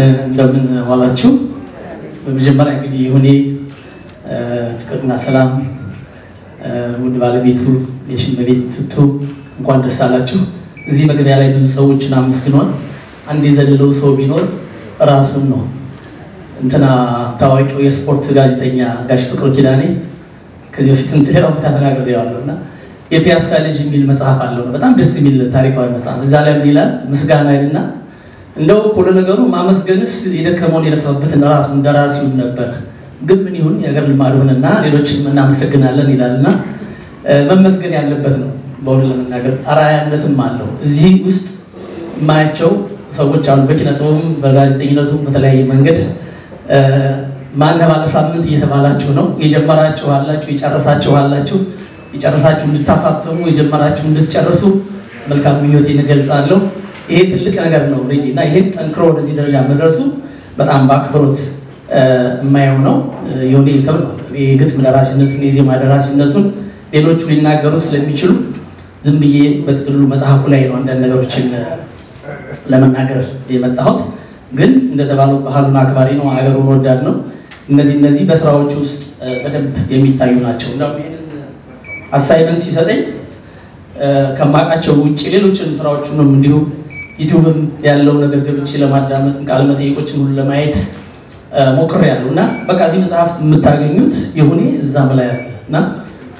እንደምን ዋላችሁ በመጀመሪያ እንግዲህ ይሁኔ ፍቅርና ሰላም ውድ ባለቤቱ የሽመቤት ትቱ እንኳን ደስ አላችሁ እዚህ መግቢያ ላይ ብዙ ሰዎችን አመስግኗል አንድ የዘለለው ሰው ቢኖር ራሱን ነው እንትና ታዋቂው የስፖርት ጋዜጠኛ ጋሽ ፍቅሩ ኪዳኔ ከዚህ በፊት እንተራው ተናግሬዋለሁና የፒያሳ ልጅ የሚል መጽሐፍ አለው በጣም ደስ የሚል ታሪካዊ መጽሐፍ እዛ ላይ ምን ይላል ምስጋና ይልና እንደው ሁሉ ነገሩ ማመስገንስ የደከመውን የለፈበትን ራሱ እንደራሲው ነበር ግን ምን ይሁን የሀገር ልማድ ሆነና ሌሎችንም እናመሰግናለን ይላልና መመስገን ያለበት ነው በእውነት ለመናገር አራያነትም አለው እዚህ ውስጥ ማያቸው ሰዎች አሉ በኪነቱም በጋዜጠኝነቱም በተለያየ መንገድ ማን ባለ ሳምንት እየተባላችሁ ነው የጀመራችሁ አላችሁ የጨረሳችሁ እንድታሳተሙ የጀመራችሁ እንድትጨርሱ መልካም ምኞቴን እገልጻለሁ ይሄ ትልቅ ነገር ነው እና ይሄ ጠንክሮ ወደዚህ ደረጃ መድረሱ በጣም ባክብሮት የማየው ነው የሆነ ተብሏል የግጥም ደራሲነቱን የዜማ ደራሲነቱን ሌሎቹ ሊናገሩ ስለሚችሉ ዝም ብዬ በጥቅሉ መጽሐፉ ላይ ነው አንዳንድ ነገሮችን ለመናገር የመጣሁት ግን እንደተባለው ባህሉን አክባሪ ነው አገሩን ወዳድ ነው እነዚህ በስራዎች ውስጥ በደንብ የሚታዩ ናቸው እንደውም ይሄንን አሳይመንት ሲሰጠኝ ከማቃቸው ውጪ ሌሎችን ስራዎችንም እንዲሁ ዩቲዩብም ያለው ነገር ገብቼ ለማዳመጥ ቃል መጠይቆችን ሁሉ ለማየት ሞክሬያለሁና በቃ እዚህ መጽሐፍ የምታገኙት ይሁኔ እዛም ላይ ያለና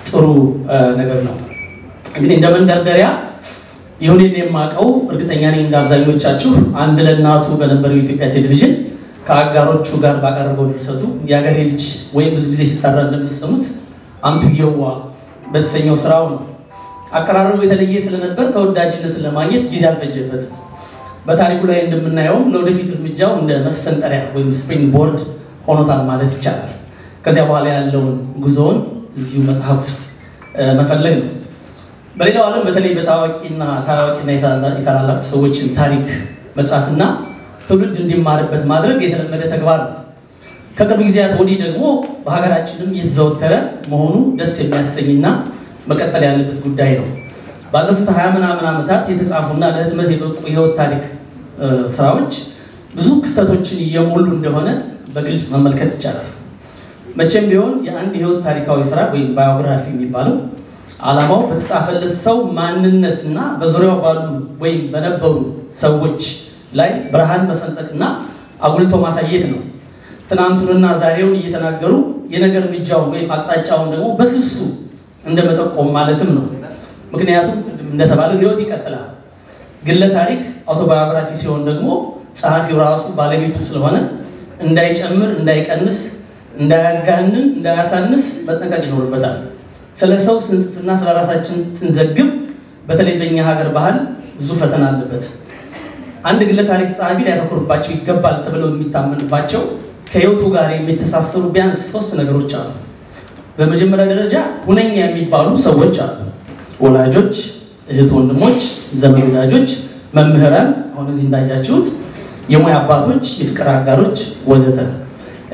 ጥሩ ነገር ነው እንግዲህ እንደመንደርደሪያ ይሁኔን የማቀው እርግጠኛ ነኝ እንዳብዛኞቻችሁ አንድ ለናቱ በነበረው የኢትዮጵያ ቴሌቪዥን ከአጋሮቹ ጋር ባቀረበው ድርሰቱ ያገሬ ልጅ ወይም ብዙ ጊዜ ሲጣራ እንደምትሰሙት አንቱየዋ በሰኛው ስራው ነው አቀራረቡ የተለየ ስለነበር ተወዳጅነትን ለማግኘት ጊዜ አልፈጀበትም በታሪኩ ላይ እንደምናየው ለወደፊት እርምጃው እንደ መስፈንጠሪያ ወይም ስፕሪንግ ቦርድ ሆኖታል ማለት ይቻላል ከዚያ በኋላ ያለውን ጉዞውን እዚሁ መጽሐፍ ውስጥ መፈለግ ነው በሌላው ዓለም በተለይ በታዋቂና የታላላቅ ሰዎችን ታሪክ መጽሐፍና ትውልድ እንዲማርበት ማድረግ የተለመደ ተግባር ነው ከቅርብ ጊዜያት ወዲህ ደግሞ በሀገራችንም የተዘወተረ መሆኑ ደስ የሚያሰኝና መቀጠል ያለበት ጉዳይ ነው ባለፉት 20 ምናምን ዓመታት የተጻፉና ለህትመት የበቁ የህይወት ታሪክ ስራዎች ብዙ ክፍተቶችን እየሞሉ እንደሆነ በግልጽ መመልከት ይቻላል መቼም ቢሆን የአንድ የህይወት ታሪካዊ ስራ ወይም ባዮግራፊ የሚባለው ዓላማው በተጻፈለት ሰው ማንነትና በዙሪያው ባሉ ወይም በነበሩ ሰዎች ላይ ብርሃን መፈንጠቅና አጉልቶ ማሳየት ነው ትናንቱንና ዛሬውን እየተናገሩ የነገር ምጃውን ወይም አቅጣጫውን ደግሞ በስሱ እንደመጠቆም ማለትም ነው ምክንያቱም እንደተባለው ህይወት ይቀጥላል ግለ ታሪክ አውቶባዮግራፊ ሲሆን ደግሞ ጸሐፊው ራሱ ባለቤቱ ስለሆነ እንዳይጨምር እንዳይቀንስ እንዳያጋንን እንዳያሳንስ መጠንቀቅ ይኖርበታል ስለሰው ስንጽፍና ስለራሳችን ስንዘግብ በተለይ በእኛ ሀገር ባህል ብዙ ፈተና አለበት አንድ ግለ ታሪክ ጸሐፊ ሊያተኩርባቸው ይገባል ተብለው የሚታመንባቸው ከህይወቱ ጋር የሚተሳሰሩ ቢያንስ 3 ነገሮች አሉ በመጀመሪያ ደረጃ ሁነኛ የሚባሉ ሰዎች አሉ ወላጆች እህት ወንድሞች ዘመድ ወዳጆች መምህራን አሁን እዚህ እንዳያችሁት የሙያ አባቶች የፍቅር አጋሮች ወዘተ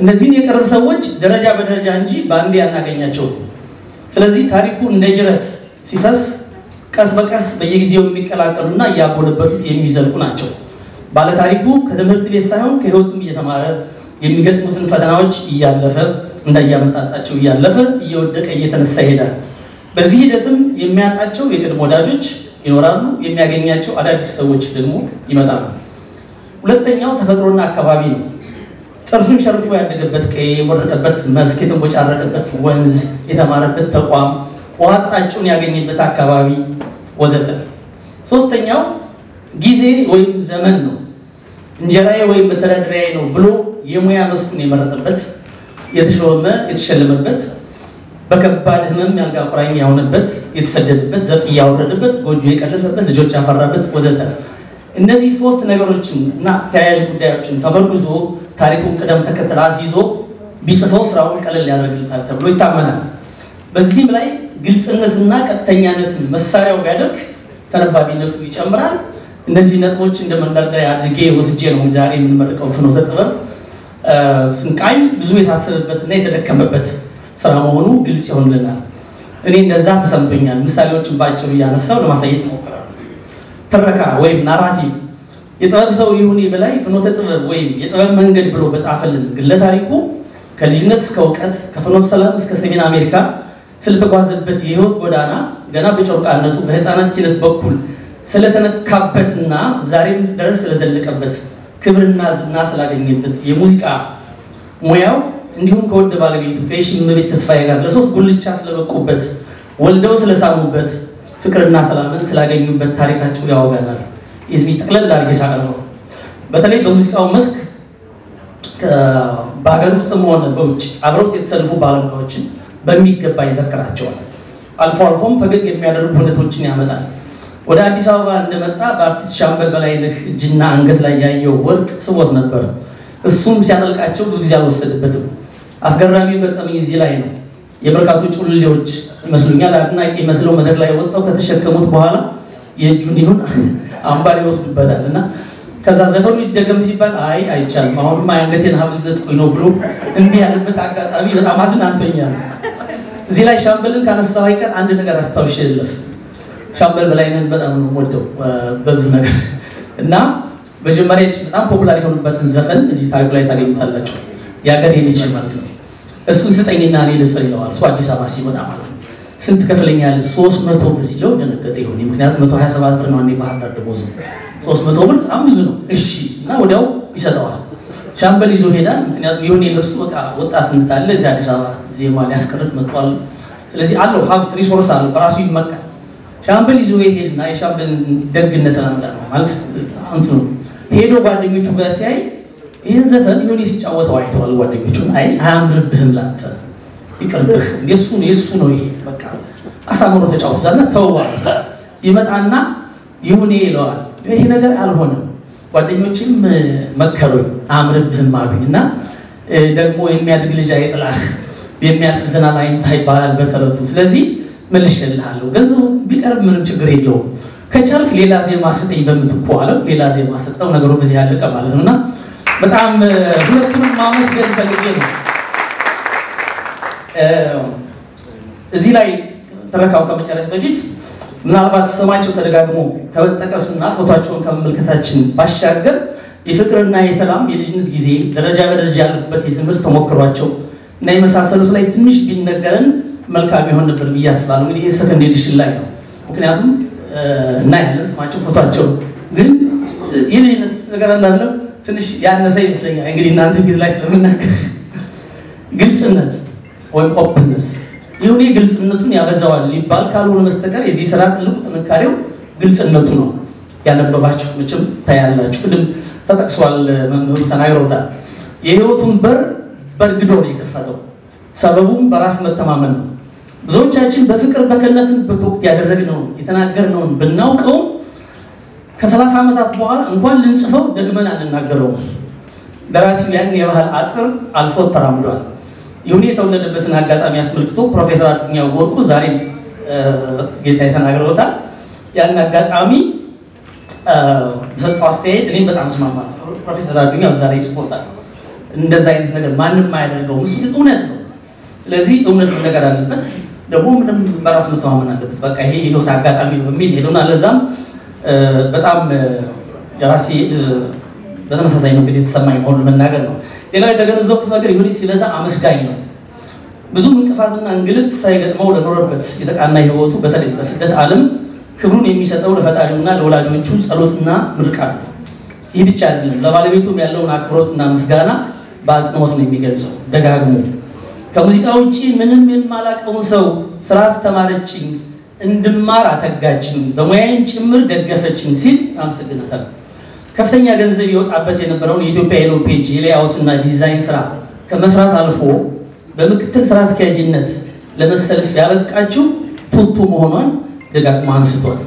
እነዚህን የቅርብ ሰዎች ደረጃ በደረጃ እንጂ ባንዴ ያናገኛቸው ስለዚህ ታሪኩ እንደ ጅረት ሲፈስ ቀስ በቀስ በየጊዜው የሚቀላቀሉና ያጎለበቱት የሚዘልቁ ናቸው ባለ ታሪኩ ከትምህርት ቤት ሳይሆን ከህይወቱም እየተማረ የሚገጥሙትን ፈተናዎች እያለፈ እንዳያመጣጣቸው እያለፈ እየወደቀ እየተነሳ ይሄዳል በዚህ ሂደትም የሚያጣቸው የቅድሞ ወዳጆች ይኖራሉ የሚያገኛቸው አዳዲስ ሰዎች ደግሞ ይመጣሉ ሁለተኛው ተፈጥሮና አካባቢ ነው ጥርሱን ሸርፎ ያደገበት ቀይ ወረቀበት መስክ የተቦጫረቀበት ወንዝ የተማረበት ተቋም ዋጣጩን ያገኘበት አካባቢ ወዘተ ሶስተኛው ጊዜ ወይም ዘመን ነው እንጀራዬ ወይም መተዳደሪያዬ ነው ብሎ የሙያ መስኩን የመረጠበት የተሸለመበት በከባድ ህመም ያልጋ ቁራኛ የሆነበት የተሰደደበት ዘጥ ያወረደበት ጎጆ የቀለሰበት ልጆች ያፈራበት ወዘተ እነዚህ 3 ነገሮችና ተያያዥ ጉዳዮችን ተመርኩዞ ታሪኩን ቀደም ተከተል አስይዞ ቢጽፈው ስራውን ቀለል ያደርግልታል ተብሎ ይታመናል በዚህም ላይ ግልጽነትና ቀጥተኛነትን መሳሪያው ቢያደርግ ተነባቢነቱ ይጨምራል እነዚህ ነጥቦች እንደመንደርደሪያ አድርጌ ወስጄ ነው ዛሬ የምንመርቀው ፍኖተ ጥበብ ስንቃኝ ብዙ የታሰበበትና የተደከመበት ስራ መሆኑ ግልጽ ይሆንልናል እኔ እንደዛ ተሰምቶኛል ምሳሌዎችን ባጭሩ ያነሳው ለማሳየት ሞክራለሁ ትረካ ወይም ናራቲቭ የጥበብ ሰው ይሁን በላይ ፍኖተ ጥበብ ወይም የጥበብ መንገድ ብሎ በጻፈልን ግለ ታሪኩ ከልጅነት እስከ ዕውቀት ከፍኖተ ሰላም እስከ ሰሜን አሜሪካ ስለተጓዘበት የህይወት ጎዳና ገና በጨርቃነቱ በህፃናት ኪነት በኩል ስለተነካበትና ዛሬም ድረስ ስለዘለቀበት ክብርና ዝና ስላገኘበት የሙዚቃ ሙያው እንዲሁም ከወደ ባለቤቱ ከሽምቤት ተስፋዬ ጋር ለሶስት ጉልቻ ስለበቁበት ወልደው ስለሳሙበት ፍቅርና ሰላምን ስላገኙበት ታሪካቸው ያወጋናል። እዚህ ተቀለል አድርጌ ሳቀርበው በተለይ በሙዚቃው መስክ በአገር ውስጥም ሆነ በውጭ አብረውት የተሰለፉ ባለሙያዎችን በሚገባ ይዘክራቸዋል። አልፎ አልፎም ፈገግ የሚያደርጉ ሁነቶችን ያመጣል። ወደ አዲስ አበባ እንደመጣ በአርቲስት ሻምበል በላይነህ እጅና አንገት ላይ ያየው ወርቅ ስቦት ነበር። እሱም ሲያጠልቃቸው ብዙ ጊዜ አልወሰደበትም። አስገራሚው ገጠመኝ እዚህ ላይ ነው። የበርካቱ ጩልሌዎች ይመስሉኛል አድናቂ መስለው መድረክ ላይ ወጣው ከተሸከሙት በኋላ የእጁን ይሁን አምባር ይወስዱበታልና ከዛ ዘፈኑ ይደገም ሲባል አይ አይቻልም አሁንማ አንገቴን ሀብል ነጥቆኝ ነው ብሎ እንዲህ ያለበት አጋጣሚ በጣም አዝናንቶኛል። እዚህ ላይ ሻምበልን ካነሳው አይቀር አንድ ነገር አስታውሽልህ። ሻምበል በላይነህን በጣም ነው ወደው በብዙ ነገር እና በመጀመሪያ በጣም ፖፑላር የሆነበትን ዘፈን እዚህ ታሪክ ላይ ታገኙታላችሁ። ያገሬ ልጅ ማለት ነው። እሱን ስጠኝና እኔ ልስፈር ይለዋል። እሱ አዲስ አበባ ሲመጣ ማለት ነው። ስንት ከፍለኛል 300 ብር ሲለው ደነገጠ። ይሁን ምክንያቱም 127 ብር ነው እኔ ባህር ዳር ደሞዝ 300 ብር በጣም ብዙ ነው። እሺ እና ወዲያው ይሰጠዋል። ሻምበል ይዞ ሄዳል። ምክንያቱም ይሁን የለሱ በቃ ወጣት እንታለ እዚህ አዲስ አበባ ዜማ ሊያስቀርጽ መጥቷል። ስለዚህ አለው ሀብት ሪሶርስ አለው በራሱ ይመካል። ሻምበል ይዞ ይሄድና የሻምበል ደግነት ለማለት ነው ማለት አንቱ ሄዶ ጓደኞቹ ጋር ሲያይ ይሄን ዘፈን ይሁን ሲጫወተው አይተዋል። ጓደኞቹ አይ አያምርብህም ላንተ ይቅርብህ የሱ ነው ይሄ በቃ አሳምሮ ተጫውቷልና ተውዋል። ይመጣና ይሁን ይለዋል። ይሄ ነገር አልሆነም። ጓደኞችም መከሩኝ አያምርብህም አሉኝና ደግሞ የሚያድግ ልጅ አይጥላህ የሚያልፍ ዝናብ አይምታ ይባላል በተረቱ። ስለዚህ መልሼልሃለሁ ገንዘቡ ቢቀርብ ምንም ችግር የለውም ከቻልክ ሌላ ዜማ ስጠኝ በምትኩ አለው። ሌላ ዜማ ሰጠው። ነገሩ በዚህ ያለቀ ማለት ነውና በጣም ሁለቱንም ማመስገን ፈልጌ ነው። እዚህ ላይ ተረካው ከመጨረሻ በፊት ምናልባት ስማቸው ተደጋግሞ ከመጠቀሱና ፎቶአቸውን ከመመልከታችን ባሻገር የፍቅርና የሰላም የልጅነት ጊዜ ደረጃ በደረጃ ያለፉበት የትምህርት ተሞክሯቸው እና የመሳሰሉት ላይ ትንሽ ቢነገረን መልካም ይሆን ነበር ብዬ አስባለሁ። እንግዲህ የሰከንድ ኤዲሽን ላይ ነው ምክንያቱም እና ያለን ስማቸው ፎቶአቸው ግን የልጅነት ነገር አላለም ትንሽ ያነሰ ይመስለኛል። እንግዲህ እናንተ ፊት ላይ ስለምናገር ግልጽነት ወይም ኦፕንነስ ይሁን ግልጽነቱን ያበዛዋል ሊባል ካልሆነ በስተቀር የዚህ ስራ ትልቁ ጥንካሬው ግልጽነቱ ነው። ያነበባችሁ ምንም ታያላችሁ። ቅድም ተጠቅሷል መምህሩ ተናግረውታል። የህይወቱን በር በርግዶ ነው የከፈተው። ሰበቡም በራስ መተማመን ነው። ብዙዎቻችን በፍቅር በከነፍንበት ወቅት ያደረግነው የተናገርነው ብናውቀው ከ30 ዓመታት በኋላ እንኳን ልንጽፈው ደግመን አንናገረው። ደራሲው ያን የባህል አጥር አልፎ ተራምዷል። ይሁን የተወለደበትን አጋጣሚ አስመልክቶ ፕሮፌሰር አዱኛ ወርቁ ዛሬ ጌታ የተናገረውታል። ያን አጋጣሚ በሰጠው አስተያየት እኔም በጣም እስማማለሁ። ፕሮፌሰር አዱኛ ዛሬ ይጽፎታል። እንደዛ አይነት ነገር ማንም አያደርገውም። እሱ ግን እውነት ነው። ስለዚህ እውነት ነገር አለበት ደግሞ ምንም በራስ መተማመን አለበት። በቃ ይሄ የህይወት አጋጣሚ ነው የሚል ሄዶና ለዛም በጣም ራሴ በተመሳሳይ መንገድ የተሰማኝ መሆኑን መናገር ነው። ሌላው የተገነዘብኩት ነገር ይሁን ሲበዛ አመስጋኝ ነው። ብዙ እንቅፋትና እንግልት ሳይገጥመው ለኖረበት የተቃና ህይወቱ በተለይ በስደት ዓለም ክብሩን የሚሰጠው ለፈጣሪውና ለወላጆቹ ጸሎትና ምርቃት ነው። ይህ ብቻ አይደለም፣ ለባለቤቱም ያለውን አክብሮትና ምስጋና በአጽንኦት ነው የሚገልጸው ደጋግሞ። ከሙዚቃ ውጪ ምንም የማላውቀውን ሰው ስራ አስተማረችኝ፣ እንድማር አተጋችኝ፣ በሙያዬም ጭምር ደገፈችኝ ሲል አመሰግናታል። ከፍተኛ ገንዘብ ይወጣበት የነበረውን የኢትዮጵያ የሎ ፔጅ የሌአውትና ዲዛይን ስራ ከመስራት አልፎ በምክትል ስራ አስኪያጅነት ለመሰለፍ ያበቃችው ቱቱ መሆኗን ደጋግሞ አንስቷል።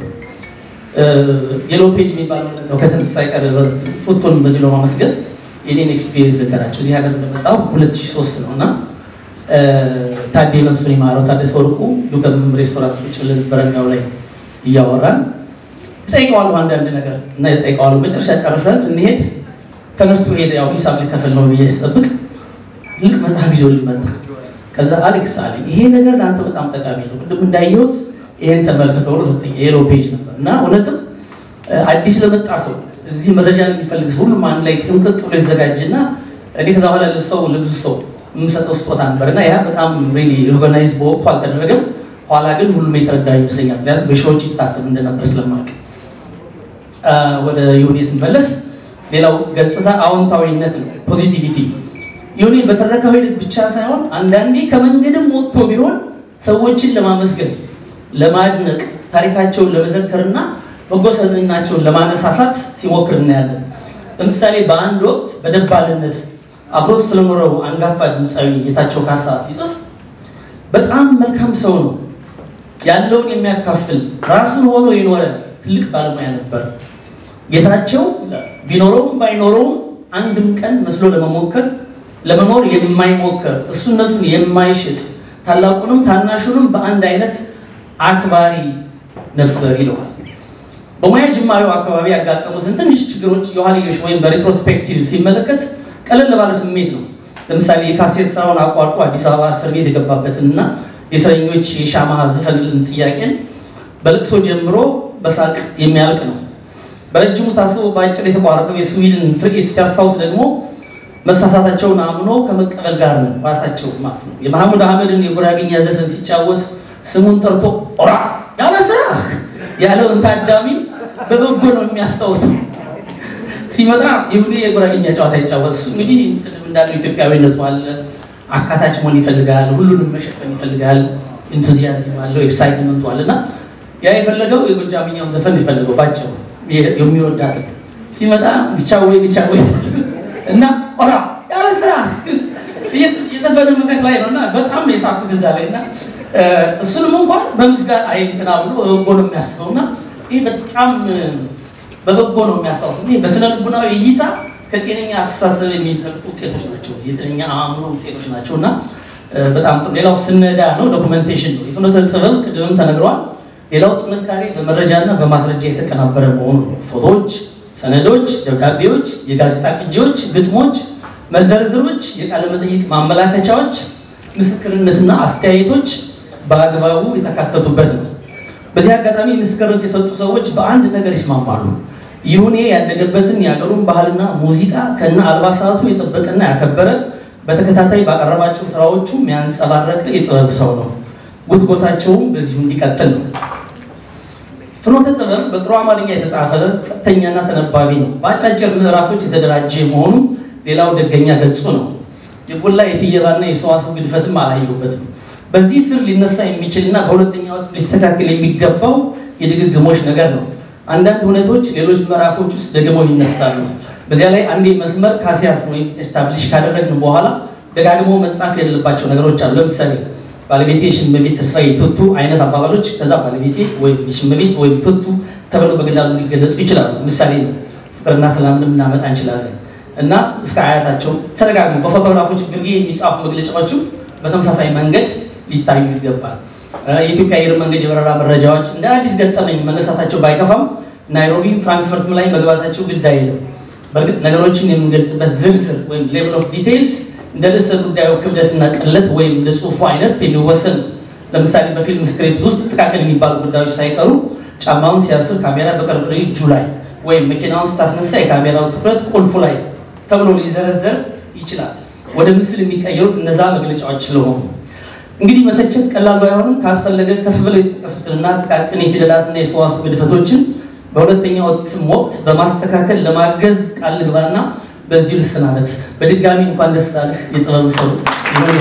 የሎ ፔጅ የሚባለው ነው ከተነሳ ይቀርብ ቱቱን በዚህ ነው ማመስገን። የኔን ኤክስፒሪየንስ ልንገራችሁ። እዚህ ሀገር እንደመጣው 2003 ነውና ታዴ ነፍሱን ይማረው ታደሰ ወርቁ ዱከም ሬስቶራንት ጭልን በረንዳው ላይ እያወራን ጠይቀዋለሁ አንዳንድ ነገር እና ጠይቀዋለሁ። መጨረሻ ጨርሰን ስንሄድ ተነስቶ ሄደ። ያው ሂሳብ ሊከፈል ነው ብዬ ስጠብቅ ልክ መጽሐፍ ይዞ ሊመጣ ከዛ አሌክስ አለኝ ይሄ ነገር ለአንተ በጣም ጠቃሚ ነው፣ ቅድም እንዳየሁት ይሄን ተመልክተው ነው ሰጠኝ። የሎ ፔጅ ነበር እና እውነትም አዲስ ለመጣ ሰው እዚህ መረጃ የሚፈልግ ሁሉም አንድ ላይ ጥንቅቅ ብሎ ይዘጋጅና እኔ ከዛ በኋላ ለሰው ለብዙ ሰው የምሰጠው ስጦታ ነበርና ያ በጣም ሪሊ ኦርጋናይዝ በወቅቱ አልተደረገም። ኋላ ግን ሁሉም የተረዳው ይመስለኛል። ምክንያቱም በሺዎች ይታተም እንደነበር ስለማውቅ። ወደ ዮኒ ስንመለስ ሌላው ገጽታ አዎንታዊነት ነው፣ ፖዚቲቪቲ። ዮኒ በተረካው ሂደት ብቻ ሳይሆን አንዳንዴ ከመንገድም ወጥቶ ቢሆን ሰዎችን ለማመስገን፣ ለማድነቅ፣ ታሪካቸውን ለመዘከርና በጎ ሰብዕናቸውን ለማነሳሳት ሲሞክር እናያለን። ለምሳሌ በአንድ ወቅት በደባልነት አብሮት ስለኖረው አንጋፋ ድምፃዊ ጌታቸው ካሳ ሲጽፍ በጣም መልካም ሰው ነው፣ ያለውን የሚያካፍል ራሱን ሆኖ የኖረ ትልቅ ባለሙያ ነበር። ጌታቸው ቢኖረውም ባይኖረውም አንድም ቀን መስሎ ለመኖር የማይሞክር እሱነቱን የማይሽጥ ታላቁንም ታናሹንም በአንድ አይነት አክባሪ ነበር ይለዋል። በሙያ ጅማሬው አካባቢ ያጋጠሙትን ትንሽ ችግሮች የኋልዮሽ ወይም በሬትሮስፔክቲቭ ሲመለከት ቀለል ባለ ስሜት ነው። ለምሳሌ የካሴት ስራውን አቋርጦ አዲስ አበባ እስር ቤት የገባበትንና የእስረኞች የሻማ ዝፈንልን ጥያቄን በልቅሶ ጀምሮ በሳቅ የሚያልቅ ነው። በረጅሙ ታስቦ በአጭር የተቋረጠው የስዊድን ትርኢት ሲያስታውስ ደግሞ መሳሳታቸውን አምኖ ከመቀበል ጋር ነው ራሳቸው ማለት ነው። የመሐሙድ አህመድን የጉራግኛ ዘፈን ሲጫወት ስሙን ጠርቶ ኦራ ያለ ስራ ያለውን ታዳሚ በበጎ ነው የሚያስታውሰው። ሲመጣ ይሁን የጉራግኛ ጨዋታ ይጫወት። እሱ እንግዲህ እንዳለው ኢትዮጵያዊነቱ አለ፣ አካታች መሆን ይፈልጋል፣ ሁሉንም መሸፈን ይፈልጋል፣ ኢንቱዚያዝም አለው፣ ኤክሳይትመንቱ አለና ያ የፈለገው የጎጃምኛው ዘፈን ይፈልገው ባጭሩ የሚወዳት ሲመጣ ብቻ ወይ እና ኦራ ያለ ስራ የዘፈኑ መድረክ ላይ ነውና በጣም ነው የሳቁት እዛ ላይና እሱንም እንኳን በምስጋና አይንትና ብሎ በበጎ ነው የሚያስበውና ይሄ በጣም በበጎ ነው የሚያስታውሰው። ይሄ በስነ ልቡናዊ እይታ ከጤነኛ አስተሳሰብ የሚፈልቁ ውጤቶች ናቸው፣ የጤነኛ አእምሮ ውጤቶች ናቸውና በጣም ጥሩ። ሌላው ስነዳ ነው፣ ዶክመንቴሽን ነው። የፍኖተ ጥበብ ቅድምም ተነግሯል። ሌላው ጥንካሬ በመረጃና በማስረጃ የተቀናበረ መሆኑ ነው። ፎቶዎች፣ ሰነዶች፣ ደብዳቤዎች፣ የጋዜጣ ቅጂዎች፣ ግጥሞች፣ መዘርዝሮች፣ የቃለ መጠይቅ ማመላከቻዎች፣ ምስክርነትና አስተያየቶች በአግባቡ የተካተቱበት ነው። በዚህ አጋጣሚ ምስክርነት የሰጡ ሰዎች በአንድ ነገር ይስማማሉ። ይሁኔ ያደገበትን የሀገሩን ባህልና ሙዚቃ ከነ አልባሳቱ የጠበቀና ያከበረ በተከታታይ ባቀረባቸው ስራዎቹ የሚያንጸባረቅ የጥበብ ሰው ነው። ጉትጎታቸውም በዚሁ እንዲቀጥል ነው። ፍኖተ ጥበብ በጥሩ አማርኛ የተጻፈ ቀጥተኛና ተነባቢ ነው። በአጫጭር ምዕራፎች የተደራጀ መሆኑ ሌላው ደገኛ ገጹ ነው። የጎላ የትየባና የሰዋሰው ግድፈትም አላየሁበትም። በዚህ ስር ሊነሳ የሚችልና በሁለተኛው ወቅት ሊስተካከል የሚገባው የድግግሞሽ ነገር ነው። አንዳንድ ሁኔታዎች ሌሎች ምዕራፎች ውስጥ ደግመው ይነሳሉ። በዚያ ላይ አንዴ መስመር ካሲያስ ወይም ኤስታብሊሽ ካደረግን በኋላ ደጋግሞ መጻፍ የሌለባቸው ነገሮች አሉ። ለምሳሌ ባለቤቴ ሽመቤት ተስፋዬ ቱቱ አይነት አባባሎች ከዛ ባለቤቴ ወይም ሽመቤት ወይም ቱቱ ተብለው በግላሉ ሊገለጹ ይችላሉ። ምሳሌ ነው። ፍቅርና ሰላምን እናመጣ እንችላለን እና እስከ አያታቸው ተደጋግሞ በፎቶግራፎች ግርጌ የሚጻፉ መግለጫዎችም በተመሳሳይ መንገድ ሊታዩ ይገባል። የኢትዮጵያ አየር መንገድ የበረራ መረጃዎች እንደ አዲስ ገጠመኝ መነሳታቸው ባይከፋም ናይሮቢ ፍራንክፈርት ላይ መግባታቸው ግድ አይልም። በእርግጥ ነገሮችን የምንገልጽበት ዝርዝር ወይም ሌቭል ኦፍ ዲቴይልስ እንደ ርዕሰ ጉዳዩ ክብደትና ቅለት ወይም እንደ ጽሑፉ አይነት የሚወሰን። ለምሳሌ በፊልም ስክሪፕት ውስጥ ጥቃቅን የሚባሉ ጉዳዮች ሳይቀሩ ጫማውን ሲያስር ካሜራ በቅርብ እጁ ላይ ወይም መኪናውን ስታስነሳ የካሜራው ትኩረት ቁልፉ ላይ ተብሎ ሊዘረዘር ይችላል። ወደ ምስል የሚቀየሩት እነዛ መግለጫዎች ስለሆኑ እንግዲህ መተቸት ቀላል ባይሆንም ካስፈለገ ከፍ ብለው የተጠቀሱትንና ጥቃቅን የፊደላትና የሰዋስው ግድፈቶችን በሁለተኛው ወቅት በማስተካከል ለማገዝ ቃል ልግባና በዚሁ ልሰናበት። በድጋሚ እንኳን ደስ አለህ የጥበብ ሰው ይሁን።